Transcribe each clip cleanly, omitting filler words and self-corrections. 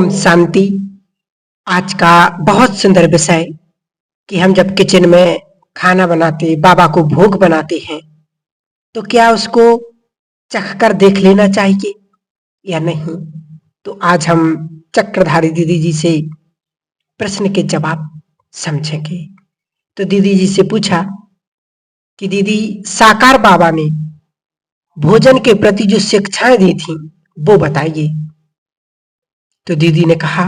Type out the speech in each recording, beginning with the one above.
ओम शांति। आज का बहुत सुंदर विषय कि हम जब किचन में खाना बनाते, बाबा को भोग बनाते हैं, तो क्या उसको चख कर देख लेना चाहिए या नहीं। तो आज हम चक्रधारी दीदी जी से प्रश्न के जवाब समझेंगे। तो दीदी जी से पूछा कि दीदी, साकार बाबा ने भोजन के प्रति जो शिक्षाएं दी थी वो बताइए। तो दीदी ने कहा,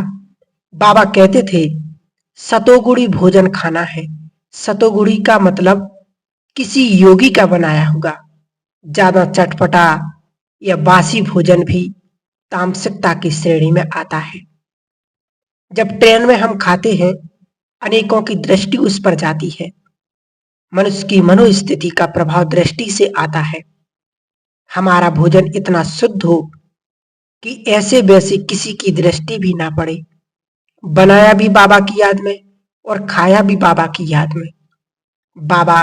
बाबा कहते थे सतोगुणी भोजन खाना है। सतोगुणी का मतलब किसी योगी का बनाया होगा। ज्यादा चटपटा या बासी भोजन भी तामसिकता की श्रेणी में आता है। जब ट्रेन में हम खाते हैं, अनेकों की दृष्टि उस पर जाती है। मनुष्य की मनोस्थिति का प्रभाव दृष्टि से आता है। हमारा भोजन इतना शुद्ध हो कि ऐसे वैसे किसी की दृष्टि भी ना पड़े। बनाया भी बाबा की याद में और खाया भी बाबा की याद में। बाबा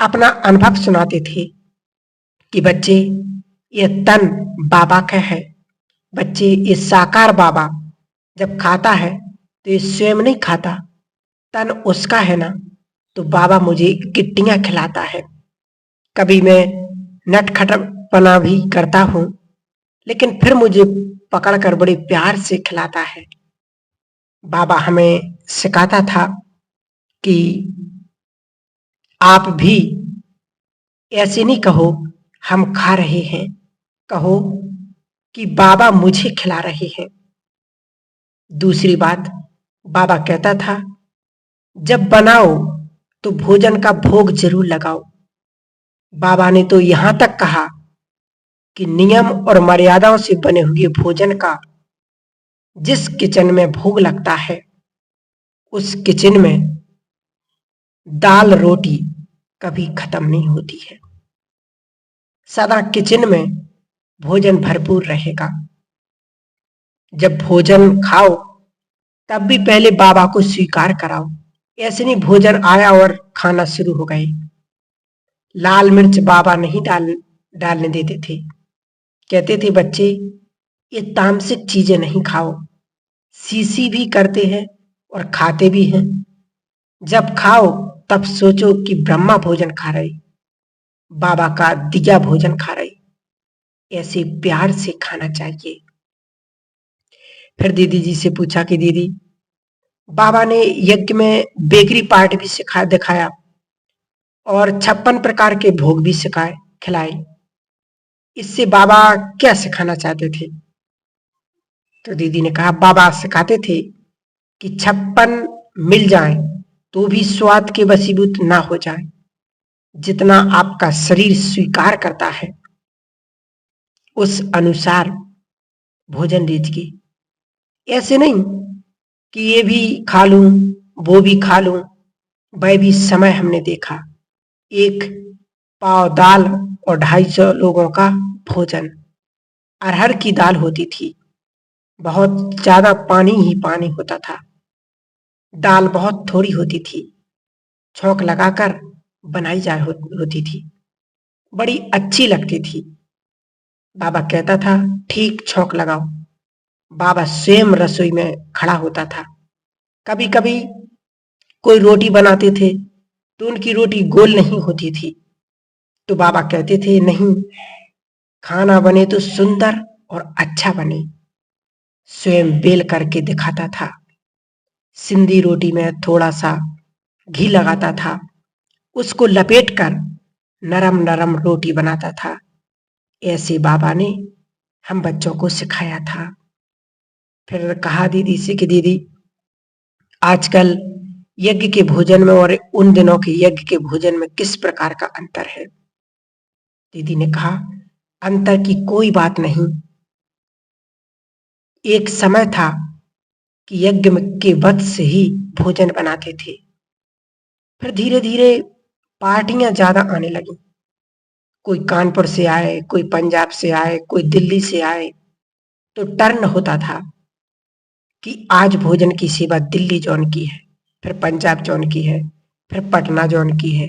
अपना अनुभव सुनाते थे कि बच्चे, ये तन बाबा का है। बच्चे, ये साकार बाबा जब खाता है तो ये स्वयं नहीं खाता, तन उसका है ना। तो बाबा मुझे गिट्टियां खिलाता है। कभी मैं नटखटपना भी करता हूं, लेकिन फिर मुझे पकड़कर बड़े प्यार से खिलाता है। बाबा हमें सिखाता था कि आप भी ऐसे नहीं कहो हम खा रहे हैं, कहो कि बाबा मुझे खिला रहे हैं। दूसरी बात, बाबा कहता था जब बनाओ तो भोजन का भोग जरूर लगाओ। बाबा ने तो यहां तक कहा कि नियम और मर्यादाओं से बने हुए भोजन का जिस किचन में भोग लगता है, उस किचन में दाल रोटी कभी खत्म नहीं होती है। सदा किचन में भोजन भरपूर रहेगा। जब भोजन खाओ तब भी पहले बाबा को स्वीकार कराओ। ऐसे नहीं भोजन आया और खाना शुरू हो गए। लाल मिर्च बाबा नहीं डालने देते थे। कहते थे बच्चे, ये तामसिक चीजें नहीं खाओ। सीसी भी करते हैं और खाते भी हैं। जब खाओ तब सोचो कि ब्रह्मा भोजन खा रहे, बाबा का दिया भोजन खा रहे। ऐसे प्यार से खाना चाहिए। फिर दीदी जी से पूछा कि दीदी, बाबा ने यज्ञ में बेकरी पार्ट भी सिखा दिखाया और 56 प्रकार के भोग भी सिखाए खिलाए। इससे बाबा क्या सिखाना चाहते थे। तो दीदी ने कहा, बाबा सिखाते थे कि 56 मिल जाए तो भी स्वाद के वशीभूत ना हो जाए। जितना आपका शरीर स्वीकार करता है उस अनुसार भोजन लीजिए। ऐसे नहीं कि ये भी खा लूं वो भी खा लूं। वह भी समय हमने देखा, एक पाव दाल और 250 लोगों का भोजन। अरहर की दाल होती थी, बहुत ज्यादा पानी ही पानी होता था। दाल बहुत थोड़ी होती थी, छौंक लगाकर बनाई होती थी, बड़ी अच्छी लगती थी। बाबा कहता था ठीक छौंक लगाओ। बाबा स्वयं रसोई में खड़ा होता था। कभी कभी कोई रोटी बनाते थे तो उनकी रोटी गोल नहीं होती थी, तो बाबा कहते थे नहीं, खाना बने तो सुंदर और अच्छा बने। स्वयं बेल करके दिखाता था। सिंधी रोटी में थोड़ा सा घी लगाता था, उसको लपेटकर नरम नरम रोटी बनाता था। ऐसे बाबा ने हम बच्चों को सिखाया था। फिर कहा दीदी से कि दीदी, आजकल यज्ञ के भोजन में और उन दिनों के यज्ञ के भोजन में किस प्रकार का अंतर है। दीदी ने कहा, अंतर की कोई बात नहीं। एक समय था कि यज्ञ के वध से ही भोजन बनाते थे। फिर धीरे धीरे पार्टियां ज्यादा आने लगी। कोई कानपुर से आए, कोई पंजाब से आए, कोई दिल्ली से आए, तो टर्न होता था कि आज भोजन की सेवा दिल्ली जोन की है, फिर पंजाब जोन की है, फिर पटना जोन की है।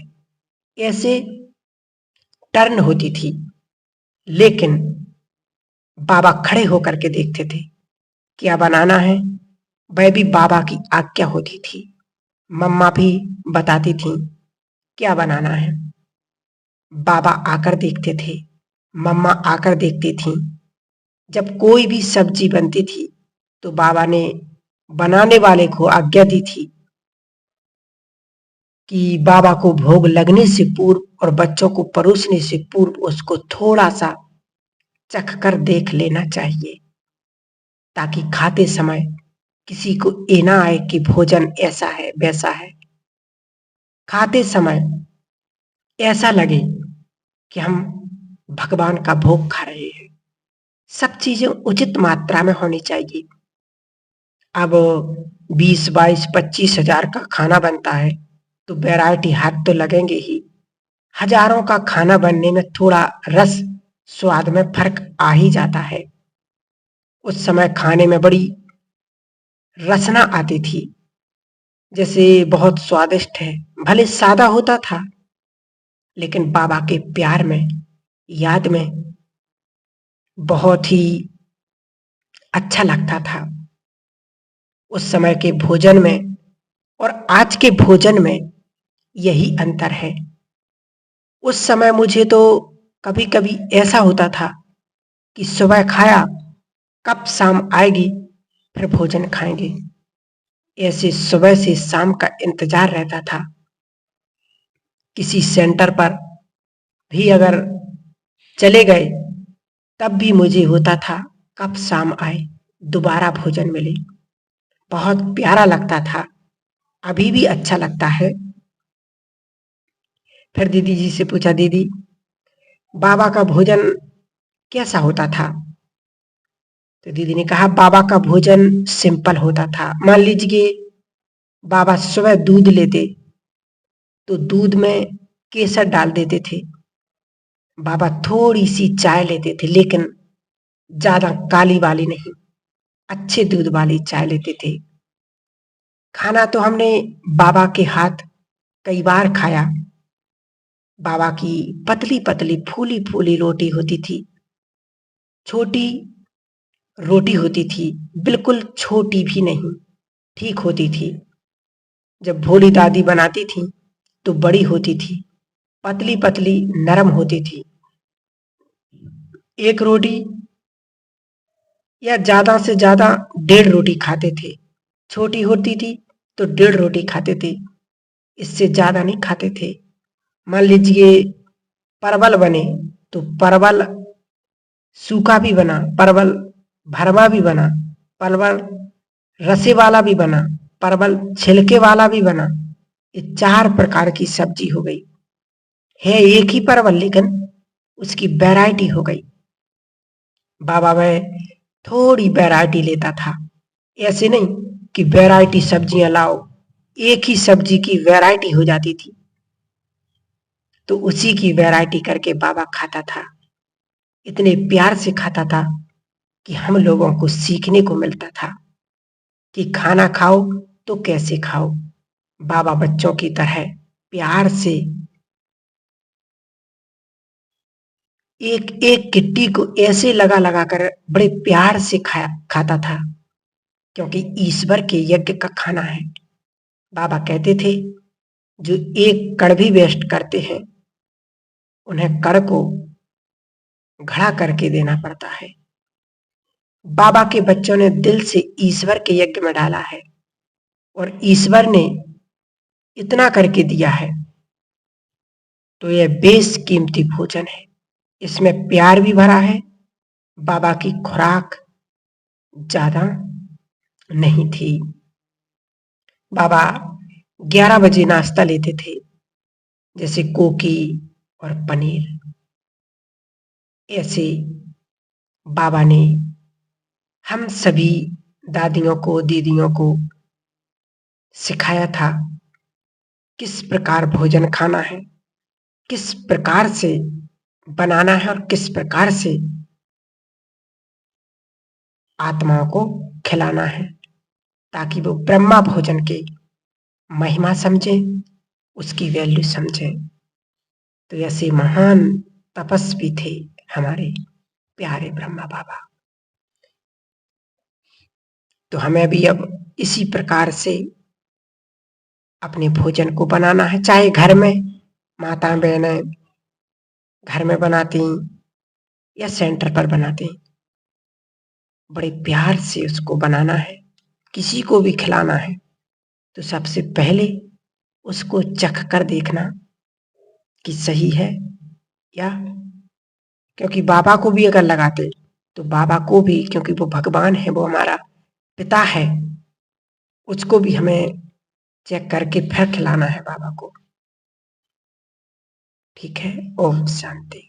ऐसे टर्न होती थी। लेकिन बाबा खड़े होकर के देखते थे क्या बनाना है वह भी बाबा की आज्ञा होती थी। मम्मा भी बताती थी क्या बनाना है। बाबा आकर देखते थे, मम्मा आकर देखती थी। जब कोई भी सब्जी बनती थी तो बाबा ने बनाने वाले को आज्ञा दी थी कि बाबा को भोग लगने से पूर्व और बच्चों को परोसने से पूर्व उसको थोड़ा सा चख कर देख लेना चाहिए, ताकि खाते समय किसी को ये ना आए कि भोजन ऐसा है वैसा है। खाते समय ऐसा लगे कि हम भगवान का भोग खा रहे हैं। सब चीजें उचित मात्रा में होनी चाहिए। अब 20, 22, 25 हजार का खाना बनता है तो वैरायटी हाथ तो लगेंगे ही। हजारों का खाना बनने में थोड़ा रस स्वाद में फर्क आ ही जाता है। उस समय खाने में बड़ी रसना आती थी, जैसे बहुत स्वादिष्ट है। भले सादा होता था लेकिन बाबा के प्यार में, याद में बहुत ही अच्छा लगता था। उस समय के भोजन में और आज के भोजन में यही अंतर है। उस समय मुझे तो कभी कभी ऐसा होता था कि सुबह खाया, कब शाम आएगी फिर भोजन खाएंगे। ऐसे सुबह से शाम का इंतजार रहता था। किसी सेंटर पर भी अगर चले गए तब भी मुझे होता था कब शाम आए, दोबारा भोजन मिले। बहुत प्यारा लगता था, अभी भी अच्छा लगता है। फिर दीदी जी से पूछा, दीदी बाबा का भोजन कैसा होता था? तो दीदी ने कहा बाबा का भोजन सिंपल होता था। मान लीजिए बाबा सुबह दूध लेते तो दूध में केसर डाल देते थे। बाबा थोड़ी सी चाय लेते थे, लेकिन ज्यादा काली वाली नहीं, अच्छे दूध वाली चाय लेते थे। खाना तो हमने बाबा के हाथ कई बार खाया। बाबा की पतली पतली फूली फूली रोटी होती थी, छोटी रोटी होती थी, बिल्कुल छोटी भी नहीं, ठीक होती थी। जब भोली दादी बनाती थी तो बड़ी होती थी, पतली पतली नरम होती थी। एक रोटी या ज्यादा से ज्यादा 1.5 रोटी खाते थे। छोटी होती थी तो 1.5 रोटी खाते थे, इससे ज्यादा नहीं खाते थे। मान लीजिए परवल बने तो परवल सूखा भी बना, परवल भरवा भी बना, परवल रसे वाला भी बना, परवल छिलके वाला भी बना। ये 4 प्रकार की सब्जी हो गई। है एक ही परवल लेकिन उसकी वैरायटी हो गई। बाबा में थोड़ी वैरायटी लेता था, ऐसे नहीं कि वैरायटी सब्जियां लाओ, एक ही सब्जी की वैरायटी हो जाती थी। तो उसी की वैरायटी करके बाबा खाता था। इतने प्यार से खाता था कि हम लोगों को सीखने को मिलता था कि खाना खाओ तो कैसे खाओ। बाबा बच्चों की तरह प्यार से एक एक किट्टी को ऐसे लगा लगा कर बड़े प्यार से खाता था, क्योंकि ईश्वर के यज्ञ का खाना है। बाबा कहते थे जो एक कण भी वेस्ट करते हैं उन्हें कण को घड़ा करके देना पड़ता है। बाबा के बच्चों ने दिल से ईश्वर के यज्ञ में डाला है और ईश्वर ने इतना करके दिया है, तो यह बेशकीमती भोजन है। इसमें प्यार भी भरा है। बाबा की खुराक ज्यादा नहीं थी। बाबा 11 बजे नाश्ता लेते थे, जैसे कोकी और पनीर। ऐसे बाबा ने हम सभी दादियों को, दीदियों को सिखाया था किस प्रकार भोजन खाना है, किस प्रकार से बनाना है और किस प्रकार से आत्माओं को खिलाना है, ताकि वो ब्रह्मा भोजन की महिमा समझें, उसकी वैल्यू समझें। तो ऐसे महान तपस्वी थे हमारे प्यारे ब्रह्मा बाबा। तो हमें भी अब इसी प्रकार से अपने भोजन को बनाना है, चाहे घर में माता बहनें घर में बनाती या सेंटर पर बनाती, बड़े प्यार से उसको बनाना है। किसी को भी खिलाना है तो सबसे पहले उसको चख कर देखना कि सही है या, क्योंकि बाबा को भी अगर लगाते तो बाबा को भी, क्योंकि वो भगवान है, वो हमारा पिता है, उसको भी हमें चेक करके फिर खिलाना है बाबा को। ठीक है, ओम शांति।